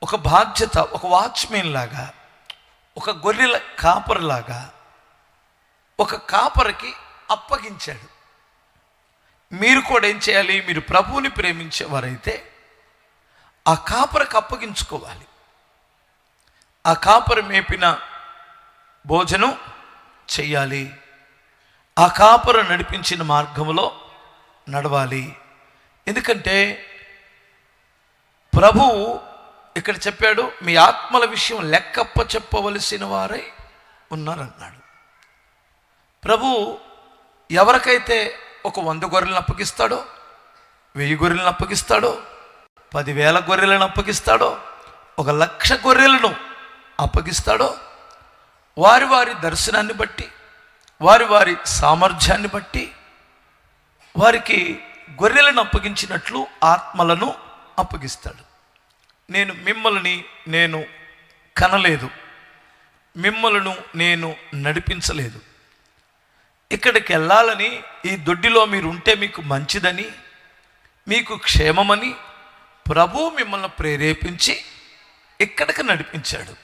ఒక బాధ్యత, ఒక వాచ్మెన్ లాగా, ఒక గొర్రెల కాపరిలాగా ఒక కాపరికి అప్పగించాడు. మీరు కూడా ఏం చేయాలి? మీరు ప్రభువుని ప్రేమించేవారైతే ఆ కాపరికి అప్పగించుకోవాలి. ఆ కాపరి మేపిన భోజనం చెయ్యాలి. ఆ కాపరు నడిపించిన మార్గంలో నడవాలి. ఎందుకంటే ప్రభువు ఇక్కడ చెప్పాడు, మీ ఆత్మల విషయం లెక్కప్ప చెప్పవలసిన వారై ఉన్నారన్నాడు. ప్రభు ఎవరికైతే ఒక 100 గొర్రెలను అప్పగిస్తాడో, 1000 గొర్రెలను అప్పగిస్తాడో, 10,000 గొర్రెలను అప్పగిస్తాడో, 1,00,000 గొర్రెలను అప్పగిస్తాడో, వారి వారి దర్శనాన్ని బట్టి, వారి వారి సామర్థ్యాన్ని బట్టి వారికి గొర్రెలను అప్పగించినట్లు ఆత్మలను అప్పగిస్తాడు. మిమ్మల్ని నేను కనలేదు, మిమ్మలను నేను నడిపించలేదు. ఇక్కడికి వెళ్ళాలని, ఈ దొడ్డిలో మీరు ఉంటే మీకు మంచిదని, మీకు క్షేమమని ప్రభు మిమ్మల్ని ప్రేరేపించి ఇక్కడికి నడిపించాడు.